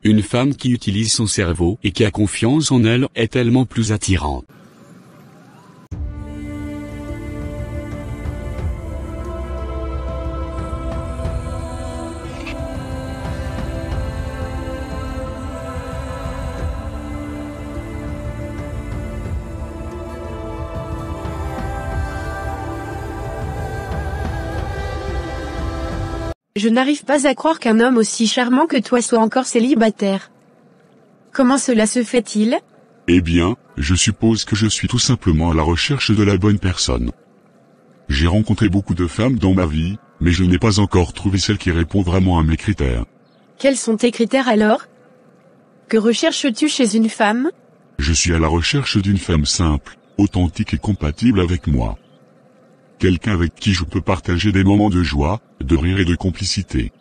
Une femme qui utilise son cerveau et qui a confiance en elle est tellement plus attirante. Je n'arrive pas à croire qu'un homme aussi charmant que toi soit encore célibataire. Comment cela se fait-il ? Eh bien, je suppose que je suis tout simplement à la recherche de la bonne personne. J'ai rencontré beaucoup de femmes dans ma vie, mais je n'ai pas encore trouvé celle qui répond vraiment à mes critères. Quels sont tes critères alors ? Que recherches-tu chez une femme ? Je suis à la recherche d'une femme simple, authentique et compatible avec moi. Quelqu'un avec qui je peux partager des moments de joie, de rire et de complicité.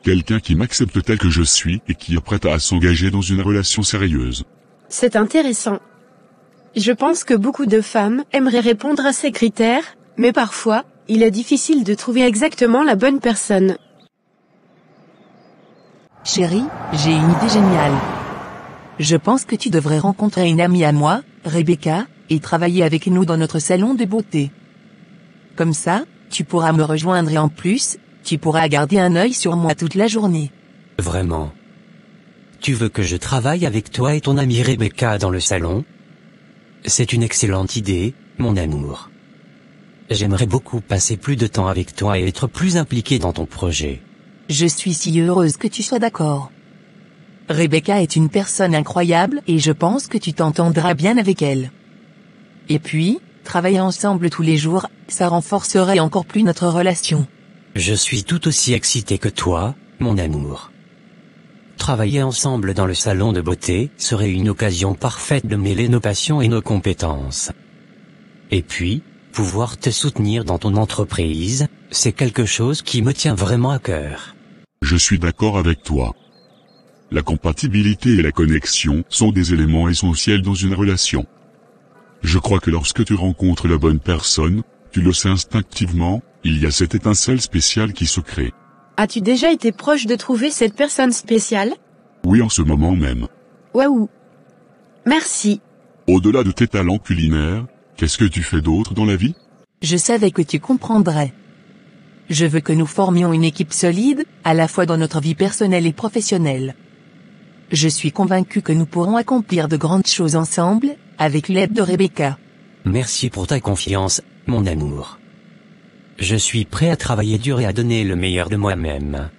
Quelqu'un qui m'accepte tel que je suis et qui est prêt à s'engager dans une relation sérieuse. C'est intéressant. Je pense que beaucoup de femmes aimeraient répondre à ces critères, mais parfois, il est difficile de trouver exactement la bonne personne. Chérie, j'ai une idée géniale. Je pense que tu devrais rencontrer une amie à moi, Rebecca, et travailler avec nous dans notre salon de beauté. Comme ça, tu pourras me rejoindre et en plus, tu pourras garder un œil sur moi toute la journée. Vraiment? Tu veux que je travaille avec toi et ton amie Rebecca dans le salon? C'est une excellente idée, mon amour. J'aimerais beaucoup passer plus de temps avec toi et être plus impliqué dans ton projet. Je suis si heureuse que tu sois d'accord. Rebecca est une personne incroyable et je pense que tu t'entendras bien avec elle. Et puis, travailler ensemble tous les jours, ça renforcerait encore plus notre relation. Je suis tout aussi excité que toi, mon amour. Travailler ensemble dans le salon de beauté serait une occasion parfaite de mêler nos passions et nos compétences. Et puis, pouvoir te soutenir dans ton entreprise, c'est quelque chose qui me tient vraiment à cœur. Je suis d'accord avec toi. La compatibilité et la connexion sont des éléments essentiels dans une relation. Je crois que lorsque tu rencontres la bonne personne, tu le sais instinctivement, il y a cette étincelle spéciale qui se crée. As-tu déjà été proche de trouver cette personne spéciale ? Oui, en ce moment même. Waouh ! Merci. Au-delà de tes talents culinaires, qu'est-ce que tu fais d'autre dans la vie ? Je savais que tu comprendrais. Je veux que nous formions une équipe solide, à la fois dans notre vie personnelle et professionnelle. Je suis convaincu que nous pourrons accomplir de grandes choses ensemble, avec l'aide de Rebecca. Merci pour ta confiance, mon amour. Je suis prêt à travailler dur et à donner le meilleur de moi-même.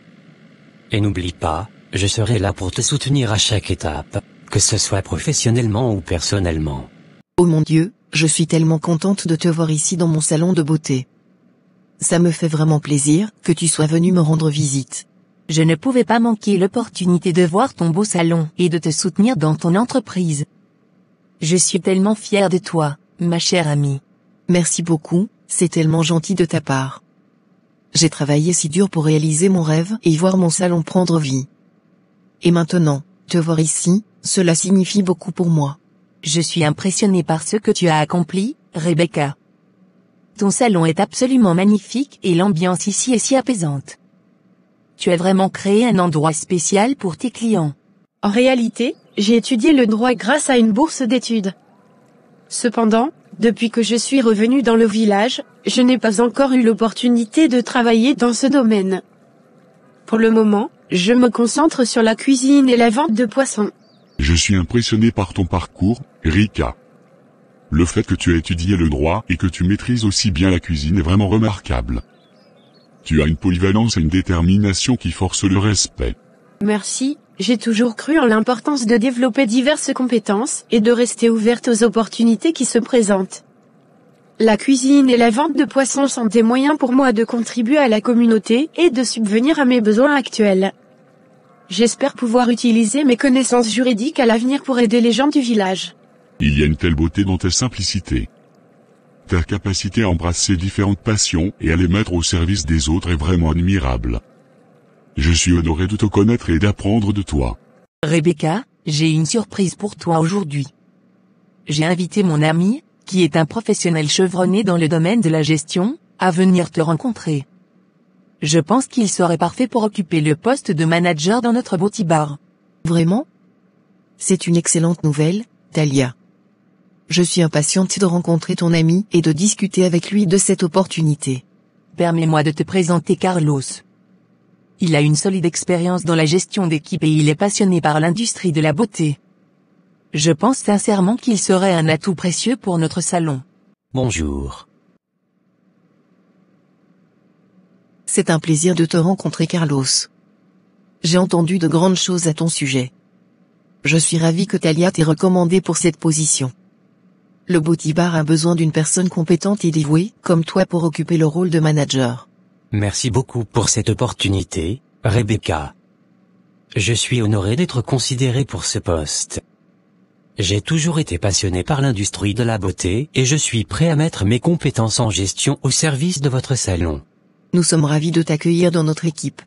Et n'oublie pas, je serai là pour te soutenir à chaque étape, que ce soit professionnellement ou personnellement. Oh mon Dieu, je suis tellement contente de te voir ici dans mon salon de beauté. Ça me fait vraiment plaisir que tu sois venu me rendre visite. Je ne pouvais pas manquer l'opportunité de voir ton beau salon et de te soutenir dans ton entreprise. Je suis tellement fière de toi, ma chère amie. Merci beaucoup, c'est tellement gentil de ta part. J'ai travaillé si dur pour réaliser mon rêve et voir mon salon prendre vie. Et maintenant, te voir ici, cela signifie beaucoup pour moi. Je suis impressionnée par ce que tu as accompli, Rebecca. Ton salon est absolument magnifique et l'ambiance ici est si apaisante. Tu as vraiment créé un endroit spécial pour tes clients. En réalité, j'ai étudié le droit grâce à une bourse d'études. Cependant, depuis que je suis revenue dans le village, je n'ai pas encore eu l'opportunité de travailler dans ce domaine. Pour le moment, je me concentre sur la cuisine et la vente de poissons. Je suis impressionné par ton parcours, Rika. Le fait que tu aies étudié le droit et que tu maîtrises aussi bien la cuisine est vraiment remarquable. Tu as une polyvalence et une détermination qui forcent le respect. Merci, j'ai toujours cru en l'importance de développer diverses compétences et de rester ouverte aux opportunités qui se présentent. La cuisine et la vente de poissons sont des moyens pour moi de contribuer à la communauté et de subvenir à mes besoins actuels. J'espère pouvoir utiliser mes connaissances juridiques à l'avenir pour aider les gens du village. Il y a une telle beauté dans ta simplicité. Ta capacité à embrasser différentes passions et à les mettre au service des autres est vraiment admirable. Je suis honoré de te connaître et d'apprendre de toi. Rebecca, j'ai une surprise pour toi aujourd'hui. J'ai invité mon ami, qui est un professionnel chevronné dans le domaine de la gestion, à venir te rencontrer. Je pense qu'il serait parfait pour occuper le poste de manager dans notre beauty bar. Vraiment? C'est une excellente nouvelle, Talia. Je suis impatiente de rencontrer ton ami et de discuter avec lui de cette opportunité. Permets-moi de te présenter Carlos. Il a une solide expérience dans la gestion d'équipe et il est passionné par l'industrie de la beauté. Je pense sincèrement qu'il serait un atout précieux pour notre salon. Bonjour. C'est un plaisir de te rencontrer, Carlos. J'ai entendu de grandes choses à ton sujet. Je suis ravi que Talia t'ait recommandé pour cette position. Le Beauty Bar a besoin d'une personne compétente et dévouée, comme toi, pour occuper le rôle de manager. Merci beaucoup pour cette opportunité, Rebecca. Je suis honoré d'être considéré pour ce poste. J'ai toujours été passionné par l'industrie de la beauté et je suis prêt à mettre mes compétences en gestion au service de votre salon. Nous sommes ravis de t'accueillir dans notre équipe.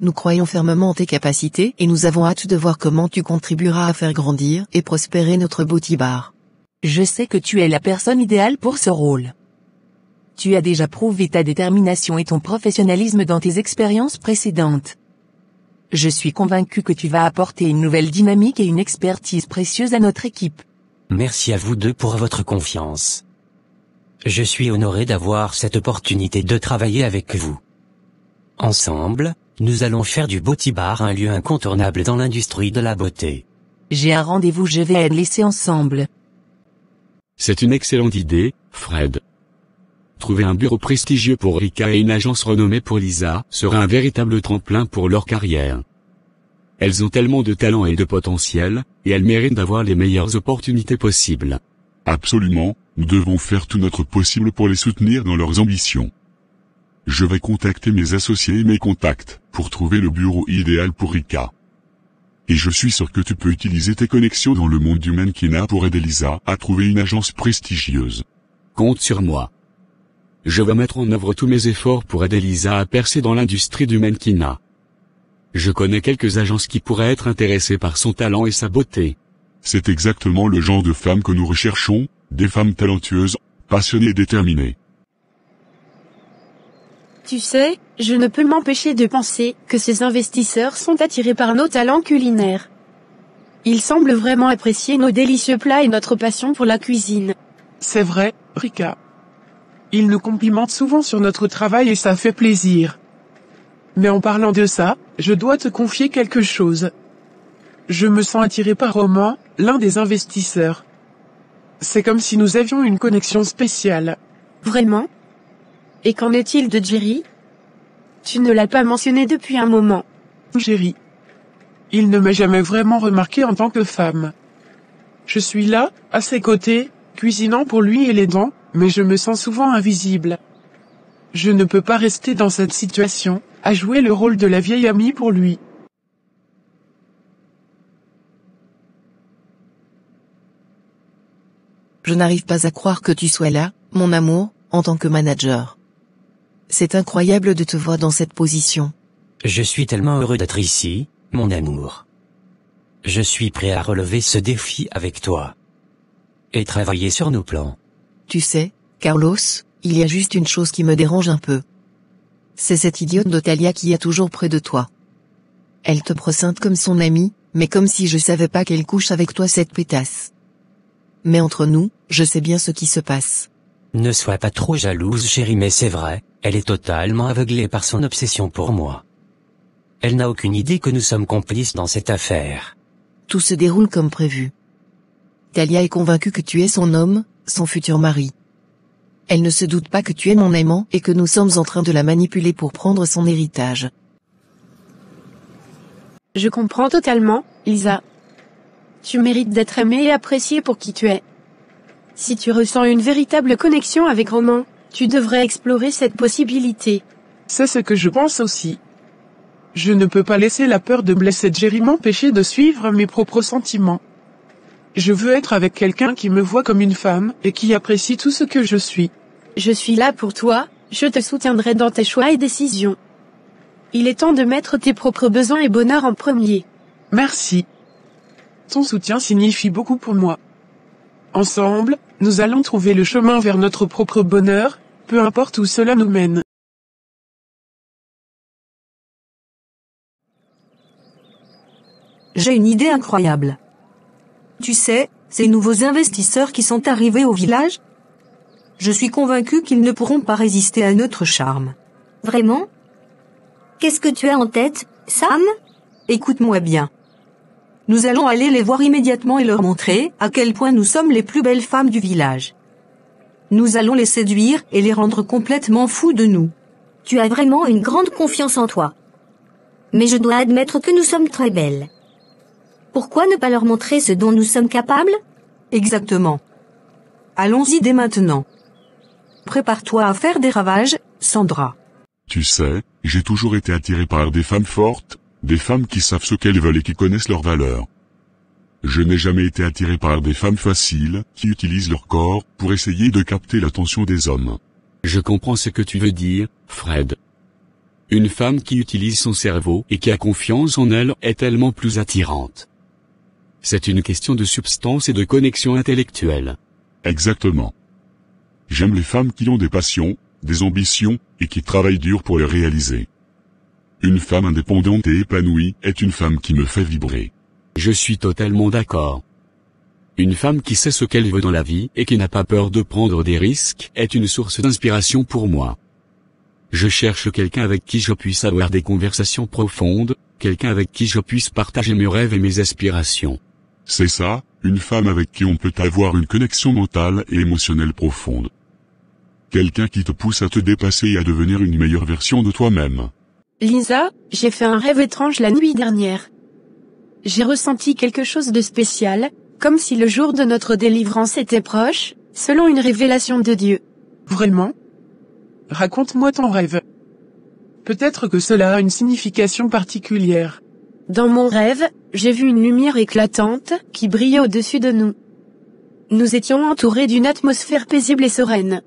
Nous croyons fermement en tes capacités et nous avons hâte de voir comment tu contribueras à faire grandir et prospérer notre Beauty Bar. Je sais que tu es la personne idéale pour ce rôle. Tu as déjà prouvé ta détermination et ton professionnalisme dans tes expériences précédentes. Je suis convaincu que tu vas apporter une nouvelle dynamique et une expertise précieuse à notre équipe. Merci à vous deux pour votre confiance. Je suis honoré d'avoir cette opportunité de travailler avec vous. Ensemble, nous allons faire du Beauty Bar un lieu incontournable dans l'industrie de la beauté. J'ai un rendez-vous, je vais le laisser ensemble. C'est une excellente idée, Fred. Trouver un bureau prestigieux pour Rika et une agence renommée pour Lisa sera un véritable tremplin pour leur carrière. Elles ont tellement de talent et de potentiel, et elles méritent d'avoir les meilleures opportunités possibles. Absolument, nous devons faire tout notre possible pour les soutenir dans leurs ambitions. Je vais contacter mes associés et mes contacts pour trouver le bureau idéal pour Rika. Et je suis sûr que tu peux utiliser tes connexions dans le monde du mannequinat pour aider Lisa à trouver une agence prestigieuse. Compte sur moi. Je vais mettre en œuvre tous mes efforts pour aider Lisa à percer dans l'industrie du mannequinat. Je connais quelques agences qui pourraient être intéressées par son talent et sa beauté. C'est exactement le genre de femmes que nous recherchons, des femmes talentueuses, passionnées et déterminées. Tu sais, je ne peux m'empêcher de penser que ces investisseurs sont attirés par nos talents culinaires. Ils semblent vraiment apprécier nos délicieux plats et notre passion pour la cuisine. C'est vrai, Rika. Ils nous complimentent souvent sur notre travail et ça fait plaisir. Mais en parlant de ça, je dois te confier quelque chose. Je me sens attiré par Roman, l'un des investisseurs. C'est comme si nous avions une connexion spéciale. Vraiment? Et qu'en est-il de Jerry? Tu ne l'as pas mentionné depuis un moment. Jerry. Il ne m'a jamais vraiment remarqué en tant que femme. Je suis là, à ses côtés, cuisinant pour lui et l'aidant, mais je me sens souvent invisible. Je ne peux pas rester dans cette situation, à jouer le rôle de la vieille amie pour lui. Je n'arrive pas à croire que tu sois là, mon amour, en tant que manager. C'est incroyable de te voir dans cette position. Je suis tellement heureux d'être ici, mon amour. Je suis prêt à relever ce défi avec toi. Et travailler sur nos plans. Tu sais, Carlos, il y a juste une chose qui me dérange un peu. C'est cette idiote de Talia qui est toujours près de toi. Elle te présente comme son amie, mais comme si je savais pas qu'elle couche avec toi cette pétasse. Mais entre nous, je sais bien ce qui se passe. Ne sois pas trop jalouse, chérie, mais c'est vrai, elle est totalement aveuglée par son obsession pour moi. Elle n'a aucune idée que nous sommes complices dans cette affaire. Tout se déroule comme prévu. Talia est convaincue que tu es son homme, son futur mari. Elle ne se doute pas que tu es mon amant et que nous sommes en train de la manipuler pour prendre son héritage. Je comprends totalement, Lisa. Tu mérites d'être aimée et appréciée pour qui tu es. Si tu ressens une véritable connexion avec Roman, tu devrais explorer cette possibilité. C'est ce que je pense aussi. Je ne peux pas laisser la peur de blesser Jerry m'empêcher de suivre mes propres sentiments. Je veux être avec quelqu'un qui me voit comme une femme et qui apprécie tout ce que je suis. Je suis là pour toi, je te soutiendrai dans tes choix et décisions. Il est temps de mettre tes propres besoins et bonheur en premier. Merci. Ton soutien signifie beaucoup pour moi. Ensemble, nous allons trouver le chemin vers notre propre bonheur, peu importe où cela nous mène. j'ai une idée incroyable. Tu sais, ces nouveaux investisseurs qui sont arrivés au village? Je suis convaincu qu'ils ne pourront pas résister à notre charme. Vraiment? Qu'est-ce que tu as en tête, Sam? Écoute-moi bien. Nous allons aller les voir immédiatement et leur montrer à quel point nous sommes les plus belles femmes du village. Nous allons les séduire et les rendre complètement fous de nous. Tu as vraiment une grande confiance en toi. Mais je dois admettre que nous sommes très belles. Pourquoi ne pas leur montrer ce dont nous sommes capables? Exactement. Allons-y dès maintenant. Prépare-toi à faire des ravages, Sandra. Tu sais, j'ai toujours été attiré par des femmes fortes, des femmes qui savent ce qu'elles veulent et qui connaissent leurs valeurs. Je n'ai jamais été attiré par des femmes faciles, qui utilisent leur corps pour essayer de capter l'attention des hommes. Je comprends ce que tu veux dire, Fred. Une femme qui utilise son cerveau et qui a confiance en elle est tellement plus attirante. C'est une question de substance et de connexion intellectuelle. Exactement. J'aime les femmes qui ont des passions, des ambitions, et qui travaillent dur pour les réaliser. Une femme indépendante et épanouie est une femme qui me fait vibrer. Je suis totalement d'accord. Une femme qui sait ce qu'elle veut dans la vie et qui n'a pas peur de prendre des risques est une source d'inspiration pour moi. Je cherche quelqu'un avec qui je puisse avoir des conversations profondes, quelqu'un avec qui je puisse partager mes rêves et mes aspirations. C'est ça, une femme avec qui on peut avoir une connexion mentale et émotionnelle profonde. Quelqu'un qui te pousse à te dépasser et à devenir une meilleure version de toi-même. Lisa, j'ai fait un rêve étrange la nuit dernière. J'ai ressenti quelque chose de spécial, comme si le jour de notre délivrance était proche, selon une révélation de Dieu. Vraiment? Raconte-moi ton rêve. Peut-être que cela a une signification particulière. Dans mon rêve, j'ai vu une lumière éclatante, qui brillait au-dessus de nous. Nous étions entourés d'une atmosphère paisible et sereine.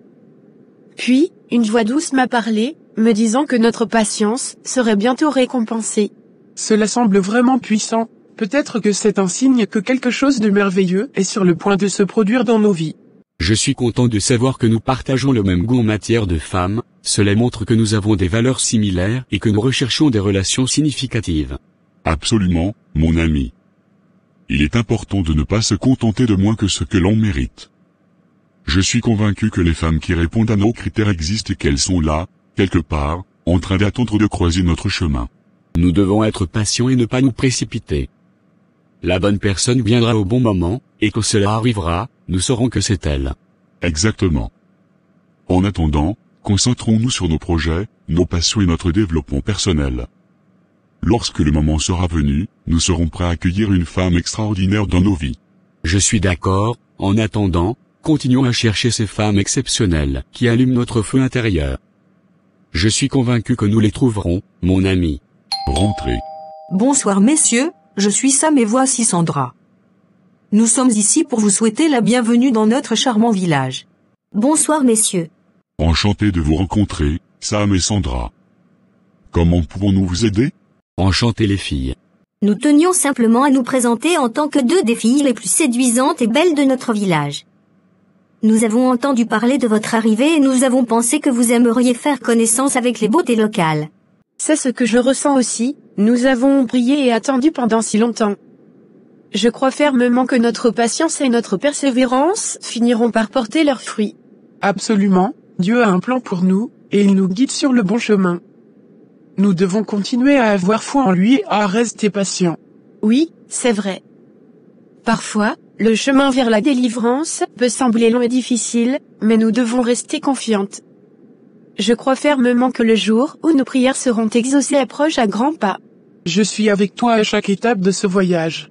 Puis, une voix douce m'a parlé, me disant que notre patience serait bientôt récompensée. Cela semble vraiment puissant. Peut-être que c'est un signe que quelque chose de merveilleux est sur le point de se produire dans nos vies. Je suis content de savoir que nous partageons le même goût en matière de femmes, cela montre que nous avons des valeurs similaires et que nous recherchons des relations significatives. Absolument, mon ami. Il est important de ne pas se contenter de moins que ce que l'on mérite. Je suis convaincu que les femmes qui répondent à nos critères existent et qu'elles sont là, quelque part, en train d'attendre de croiser notre chemin. Nous devons être patients et ne pas nous précipiter. La bonne personne viendra au bon moment, et quand cela arrivera, nous saurons que c'est elle. Exactement. En attendant, concentrons-nous sur nos projets, nos passions et notre développement personnel. Lorsque le moment sera venu, nous serons prêts à accueillir une femme extraordinaire dans nos vies. Je suis d'accord, en attendant, continuons à chercher ces femmes exceptionnelles qui allument notre feu intérieur. Je suis convaincu que nous les trouverons, mon ami. Rentrez. Bonsoir messieurs, je suis Sam et voici Sandra. Nous sommes ici pour vous souhaiter la bienvenue dans notre charmant village. Bonsoir messieurs. Enchanté de vous rencontrer, Sam et Sandra. Comment pouvons-nous vous aider? Enchanté les filles. Nous tenions simplement à nous présenter en tant que deux des filles les plus séduisantes et belles de notre village. Nous avons entendu parler de votre arrivée et nous avons pensé que vous aimeriez faire connaissance avec les beautés locales. C'est ce que je ressens aussi, nous avons prié et attendu pendant si longtemps. Je crois fermement que notre patience et notre persévérance finiront par porter leurs fruits. Absolument, Dieu a un plan pour nous, et il nous guide sur le bon chemin. Nous devons continuer à avoir foi en lui et à rester patients. Oui, c'est vrai. Parfois, le chemin vers la délivrance peut sembler long et difficile, mais nous devons rester confiantes. Je crois fermement que le jour où nos prières seront exaucées approche à grands pas. Je suis avec toi à chaque étape de ce voyage.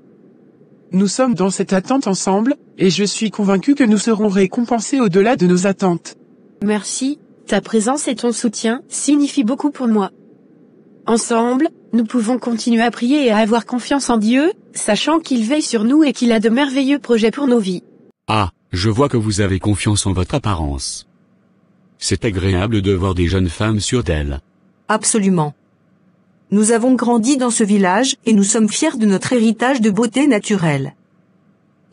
Nous sommes dans cette attente ensemble, et je suis convaincu que nous serons récompensés au-delà de nos attentes. Merci, ta présence et ton soutien signifient beaucoup pour moi. Ensemble, nous pouvons continuer à prier et à avoir confiance en Dieu, sachant qu'il veille sur nous et qu'il a de merveilleux projets pour nos vies. Ah, je vois que vous avez confiance en votre apparence. C'est agréable de voir des jeunes femmes sûres d'elles. Absolument. Nous avons grandi dans ce village et nous sommes fiers de notre héritage de beauté naturelle.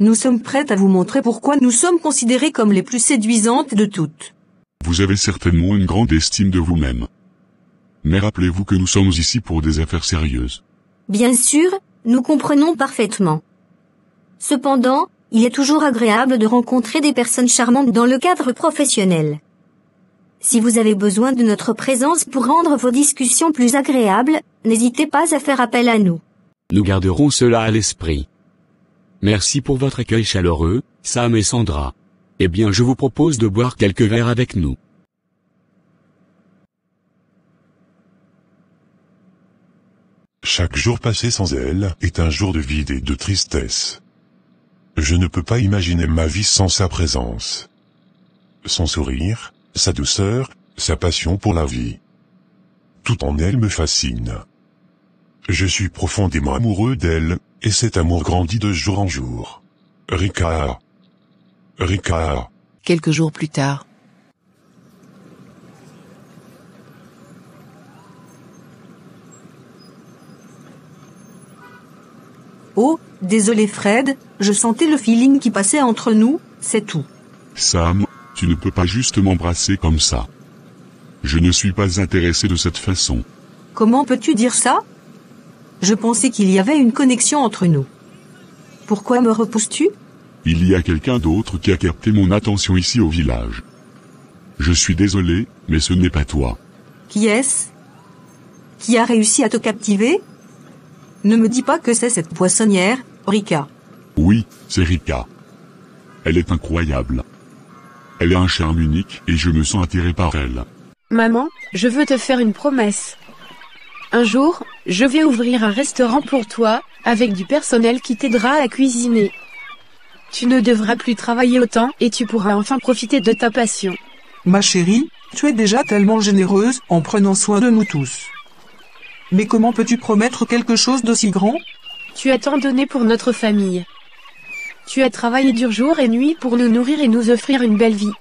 Nous sommes prêts à vous montrer pourquoi nous sommes considérées comme les plus séduisantes de toutes. Vous avez certainement une grande estime de vous-même. Mais rappelez-vous que nous sommes ici pour des affaires sérieuses. Bien sûr, Nous comprenons parfaitement. Cependant, il est toujours agréable de rencontrer des personnes charmantes dans le cadre professionnel. Si vous avez besoin de notre présence pour rendre vos discussions plus agréables, n'hésitez pas à faire appel à nous. Nous garderons cela à l'esprit. Merci pour votre accueil chaleureux, Sam et Sandra. Eh bien, je vous propose de boire quelques verres avec nous. Chaque jour passé sans elle est un jour de vide et de tristesse. Je ne peux pas imaginer ma vie sans sa présence. Son sourire, sa douceur, sa passion pour la vie. Tout en elle me fascine. Je suis profondément amoureux d'elle, et cet amour grandit de jour en jour. Rika. Rika. Quelques jours plus tard. Oh, désolé Fred, je sentais le feeling qui passait entre nous, c'est tout. Sam, tu ne peux pas juste m'embrasser comme ça. Je ne suis pas intéressé de cette façon. Comment peux-tu dire ça? Je pensais qu'il y avait une connexion entre nous. Pourquoi me repousses-tu? Il y a quelqu'un d'autre qui a capté mon attention ici au village. Je suis désolé, mais ce n'est pas toi. Qui est-ce? Qui a réussi à te captiver? Ne me dis pas que c'est cette poissonnière, Rika. Oui, c'est Rika. Elle est incroyable. Elle a un charme unique et je me sens attiré par elle. Maman, je veux te faire une promesse. Un jour, je vais ouvrir un restaurant pour toi, avec du personnel qui t'aidera à cuisiner. Tu ne devras plus travailler autant et tu pourras enfin profiter de ta passion. Ma chérie, tu es déjà tellement généreuse en prenant soin de nous tous. Mais comment peux-tu promettre quelque chose d'aussi grand? Tu as tant donné pour notre famille. Tu as travaillé dur jour et nuit pour nous nourrir et nous offrir une belle vie.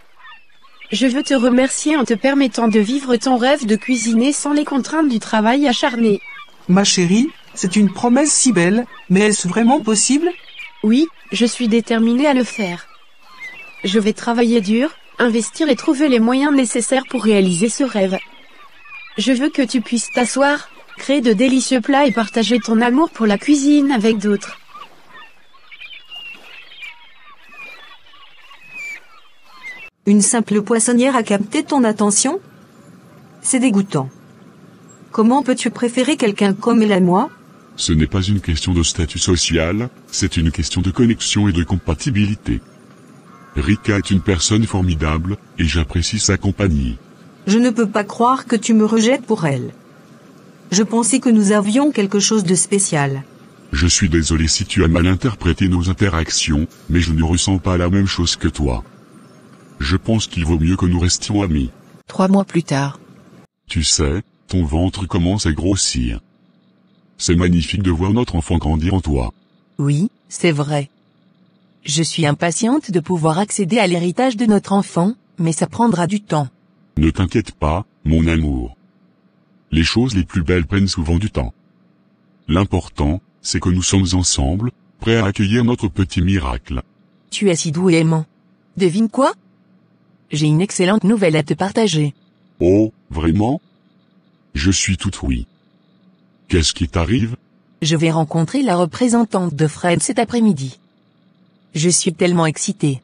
Je veux te remercier en te permettant de vivre ton rêve de cuisiner sans les contraintes du travail acharné. Ma chérie, c'est une promesse si belle, mais est-ce vraiment possible? Oui, je suis déterminée à le faire. Je vais travailler dur, investir et trouver les moyens nécessaires pour réaliser ce rêve. Je veux que tu puisses t'asseoir, créer de délicieux plats et partager ton amour pour la cuisine avec d'autres. Une simple poissonnière a capté ton attention? C'est dégoûtant. Comment peux-tu préférer quelqu'un comme elle à moi? Ce n'est pas une question de statut social, c'est une question de connexion et de compatibilité. Rika est une personne formidable, et j'apprécie sa compagnie. Je ne peux pas croire que tu me rejettes pour elle. Je pensais que nous avions quelque chose de spécial. Je suis désolé si tu as mal interprété nos interactions, mais je ne ressens pas la même chose que toi. Je pense qu'il vaut mieux que nous restions amis. 3 mois plus tard. Tu sais, ton ventre commence à grossir. C'est magnifique de voir notre enfant grandir en toi. Oui, c'est vrai. Je suis impatiente de pouvoir accéder à l'héritage de notre enfant, mais ça prendra du temps. Ne t'inquiète pas, mon amour. Les choses les plus belles prennent souvent du temps. L'important, c'est que nous sommes ensemble, prêts à accueillir notre petit miracle. Tu es si doux et aimant. Devine quoi? J'ai une excellente nouvelle à te partager. Oh, vraiment? Je suis tout oui. Qu'est-ce qui t'arrive? Je vais rencontrer la représentante de Fred cet après-midi. Je suis tellement excitée.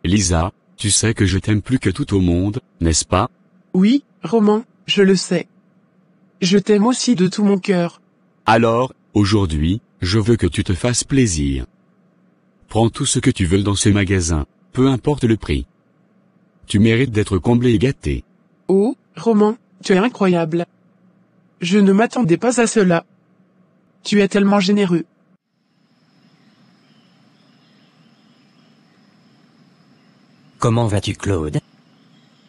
Lisa, tu sais que je t'aime plus que tout au monde, n'est-ce pas? Oui, Roman, je le sais. Je t'aime aussi de tout mon cœur. Alors, aujourd'hui, je veux que tu te fasses plaisir. Prends tout ce que tu veux dans ce magasin, peu importe le prix. Tu mérites d'être comblé et gâté. Oh, Roman, tu es incroyable. Je ne m'attendais pas à cela. Tu es tellement généreux. Comment vas-tu, Claude?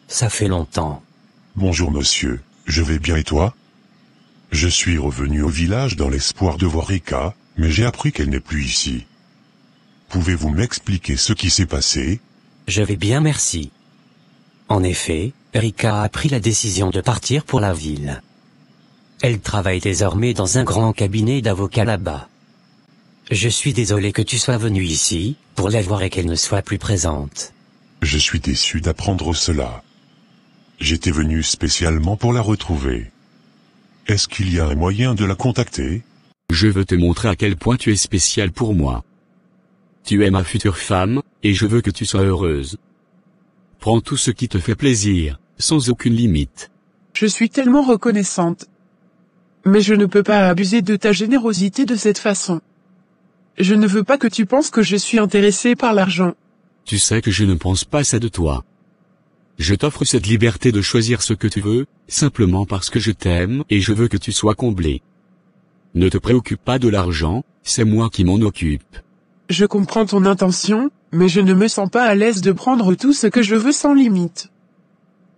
Ça fait longtemps. Bonjour monsieur, je vais bien et toi? Je suis revenu au village dans l'espoir de voir Rika, mais j'ai appris qu'elle n'est plus ici. Pouvez-vous m'expliquer ce qui s'est passé? Je vais bien, merci. En effet, Rika a pris la décision de partir pour la ville. Elle travaille désormais dans un grand cabinet d'avocats là-bas. Je suis désolé que tu sois venu ici, pour la voir et qu'elle ne soit plus présente. Je suis déçu d'apprendre cela. J'étais venu spécialement pour la retrouver. Est-ce qu'il y a un moyen de la contacter? Je veux te montrer à quel point tu es spécial pour moi. Tu es ma future femme, et je veux que tu sois heureuse. Prends tout ce qui te fait plaisir, sans aucune limite. Je suis tellement reconnaissante. Mais je ne peux pas abuser de ta générosité de cette façon. Je ne veux pas que tu penses que je suis intéressé par l'argent. Tu sais que je ne pense pas ça de toi. Je t'offre cette liberté de choisir ce que tu veux, simplement parce que je t'aime et je veux que tu sois comblé. Ne te préoccupe pas de l'argent, c'est moi qui m'en occupe. Je comprends ton intention, mais je ne me sens pas à l'aise de prendre tout ce que je veux sans limite.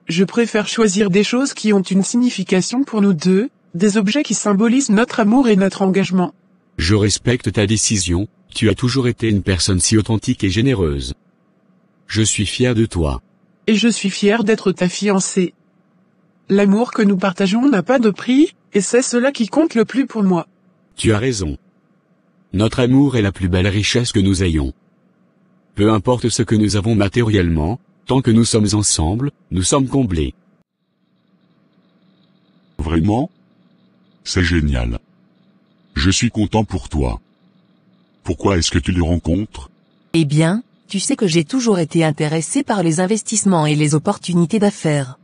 Je préfère choisir des choses qui ont une signification pour nous deux, des objets qui symbolisent notre amour et notre engagement. Je respecte ta décision, tu as toujours été une personne si authentique et généreuse. Je suis fier de toi. Et je suis fier d'être ta fiancée. L'amour que nous partageons n'a pas de prix, et c'est cela qui compte le plus pour moi. Tu as raison. Notre amour est la plus belle richesse que nous ayons. Peu importe ce que nous avons matériellement, tant que nous sommes ensemble, nous sommes comblés. Vraiment? C'est génial. Je suis content pour toi. Pourquoi est-ce que tu le rencontres? Eh bien, tu sais que j'ai toujours été intéressé par les investissements et les opportunités d'affaires.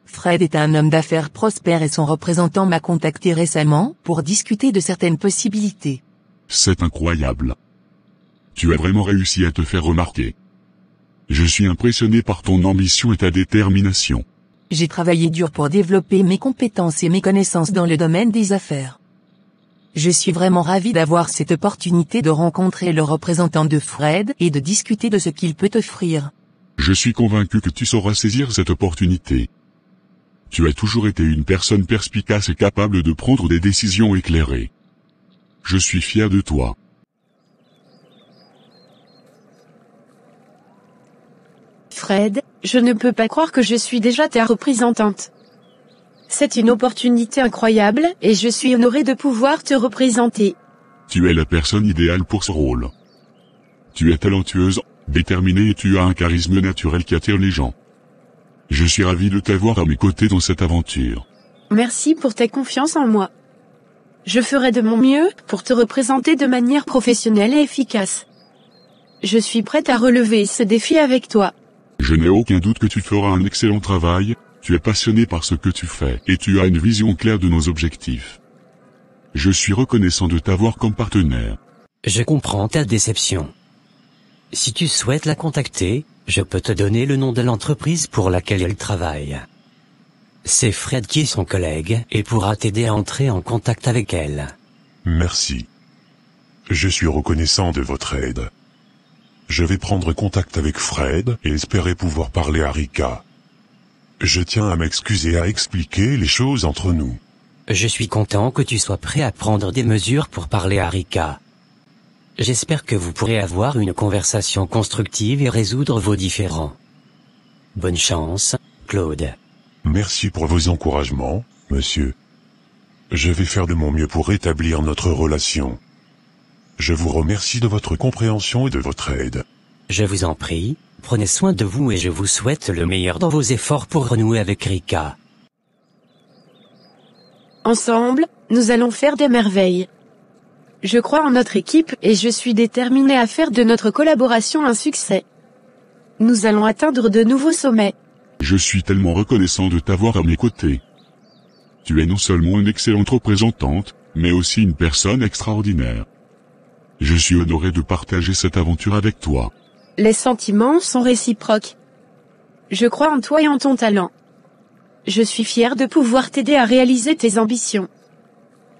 Fred est un homme d'affaires prospère et son représentant m'a contacté récemment pour discuter de certaines possibilités. C'est incroyable. Tu as vraiment réussi à te faire remarquer. Je suis impressionné par ton ambition et ta détermination. J'ai travaillé dur pour développer mes compétences et mes connaissances dans le domaine des affaires. Je suis vraiment ravi d'avoir cette opportunité de rencontrer le représentant de Fred et de discuter de ce qu'il peut offrir. Je suis convaincu que tu sauras saisir cette opportunité. Tu as toujours été une personne perspicace et capable de prendre des décisions éclairées. Je suis fier de toi. Fred, je ne peux pas croire que je suis déjà ta représentante. C'est une opportunité incroyable et je suis honoré de pouvoir te représenter. Tu es la personne idéale pour ce rôle. Tu es talentueuse, déterminée et tu as un charisme naturel qui attire les gens. Je suis ravi de t'avoir à mes côtés dans cette aventure. Merci pour ta confiance en moi. Je ferai de mon mieux pour te représenter de manière professionnelle et efficace. Je suis prête à relever ce défi avec toi. Je n'ai aucun doute que tu feras un excellent travail, tu es passionné par ce que tu fais et tu as une vision claire de nos objectifs. Je suis reconnaissant de t'avoir comme partenaire. Je comprends ta déception. Si tu souhaites la contacter, je peux te donner le nom de l'entreprise pour laquelle elle travaille. C'est Fred qui est son collègue et pourra t'aider à entrer en contact avec elle. Merci. Je suis reconnaissant de votre aide. Je vais prendre contact avec Fred et espérer pouvoir parler à Rika. Je tiens à m'excuser et à expliquer les choses entre nous. Je suis content que tu sois prêt à prendre des mesures pour parler à Rika. J'espère que vous pourrez avoir une conversation constructive et résoudre vos différends. Bonne chance, Claude. Merci pour vos encouragements, monsieur. Je vais faire de mon mieux pour rétablir notre relation. Je vous remercie de votre compréhension et de votre aide. Je vous en prie, prenez soin de vous et je vous souhaite le meilleur dans vos efforts pour renouer avec Rika. Ensemble, nous allons faire des merveilles. Je crois en notre équipe et je suis déterminé à faire de notre collaboration un succès. Nous allons atteindre de nouveaux sommets. Je suis tellement reconnaissant de t'avoir à mes côtés. Tu es non seulement une excellente représentante, mais aussi une personne extraordinaire. Je suis honoré de partager cette aventure avec toi. Les sentiments sont réciproques. Je crois en toi et en ton talent. Je suis fier de pouvoir t'aider à réaliser tes ambitions.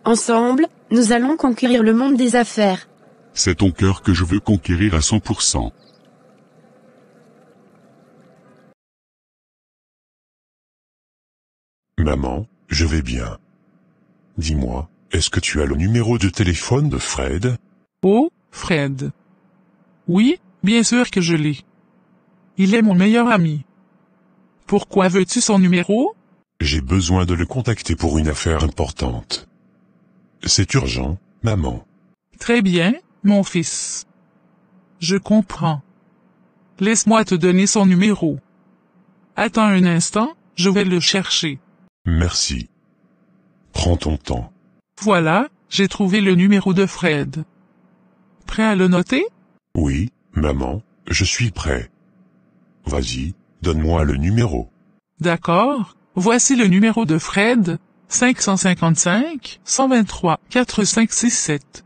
Ensemble, nous allons conquérir le monde des affaires. C'est ton cœur que je veux conquérir à 100%. Maman, je vais bien. Dis-moi, est-ce que tu as le numéro de téléphone de Fred? Oh, Fred. Oui, bien sûr que je l'ai. Il est mon meilleur ami. Pourquoi veux-tu son numéro? J'ai besoin de le contacter pour une affaire importante. C'est urgent, maman. Très bien, mon fils. Je comprends. Laisse-moi te donner son numéro. Attends un instant, je vais le chercher. Merci. Prends ton temps. Voilà, j'ai trouvé le numéro de Fred. Prêt à le noter? Oui, maman, je suis prêt. Vas-y, donne-moi le numéro. D'accord, voici le numéro de Fred, 555 123 4567.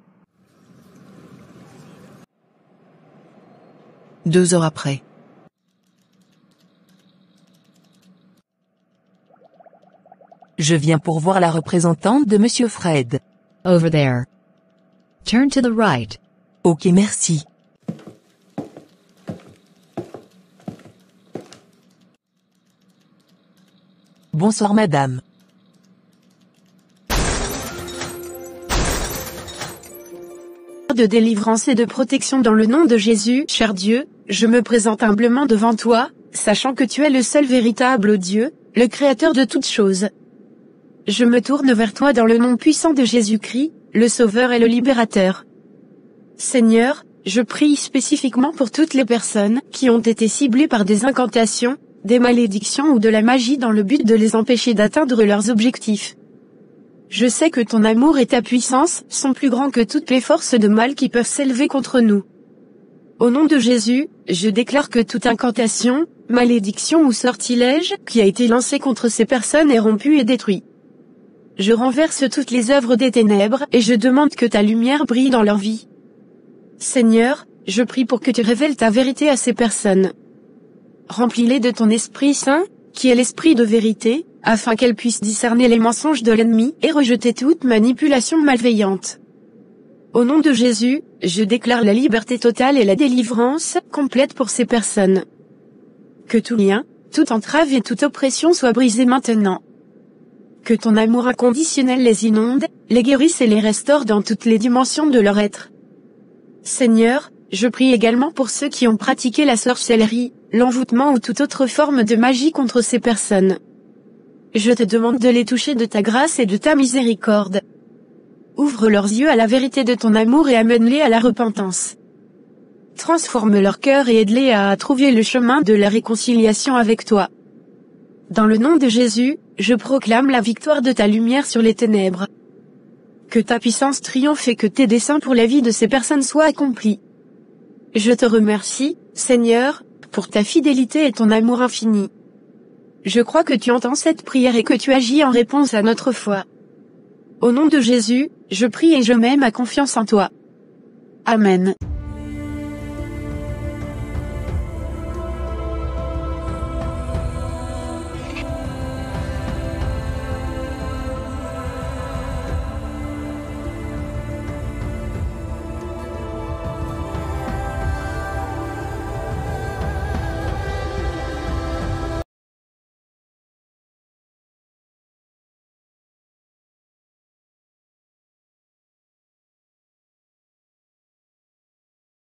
2 heures après. Je viens pour voir la représentante de Monsieur Fred. Over there. Turn to the right. Ok, merci. Bonsoir madame. De délivrance et de protection dans le nom de Jésus, cher Dieu, je me présente humblement devant toi, sachant que tu es le seul véritable Dieu, le Créateur de toutes choses. Je me tourne vers toi dans le nom puissant de Jésus-Christ, le Sauveur et le Libérateur. Seigneur, je prie spécifiquement pour toutes les personnes qui ont été ciblées par des incantations, des malédictions ou de la magie dans le but de les empêcher d'atteindre leurs objectifs. Je sais que ton amour et ta puissance sont plus grands que toutes les forces de mal qui peuvent s'élever contre nous. Au nom de Jésus, je déclare que toute incantation, malédiction ou sortilège qui a été lancée contre ces personnes est rompue et détruite. Je renverse toutes les œuvres des ténèbres et je demande que ta lumière brille dans leur vie. Seigneur, je prie pour que tu révèles ta vérité à ces personnes. Remplis-les de ton Esprit Saint, qui est l'Esprit de vérité, afin qu'elles puissent discerner les mensonges de l'ennemi et rejeter toute manipulation malveillante. Au nom de Jésus, je déclare la liberté totale et la délivrance complète pour ces personnes. Que tout lien, toute entrave et toute oppression soient brisés maintenant. Que ton amour inconditionnel les inonde, les guérisse et les restaure dans toutes les dimensions de leur être. Seigneur, je prie également pour ceux qui ont pratiqué la sorcellerie, l'envoûtement ou toute autre forme de magie contre ces personnes. Je te demande de les toucher de ta grâce et de ta miséricorde. Ouvre leurs yeux à la vérité de ton amour et amène-les à la repentance. Transforme leur cœur et aide-les à trouver le chemin de la réconciliation avec toi. Dans le nom de Jésus, je proclame la victoire de ta lumière sur les ténèbres. Que ta puissance triomphe et que tes desseins pour la vie de ces personnes soient accomplis. Je te remercie, Seigneur, pour ta fidélité et ton amour infini. Je crois que tu entends cette prière et que tu agis en réponse à notre foi. Au nom de Jésus, je prie et je mets ma confiance en toi. Amen.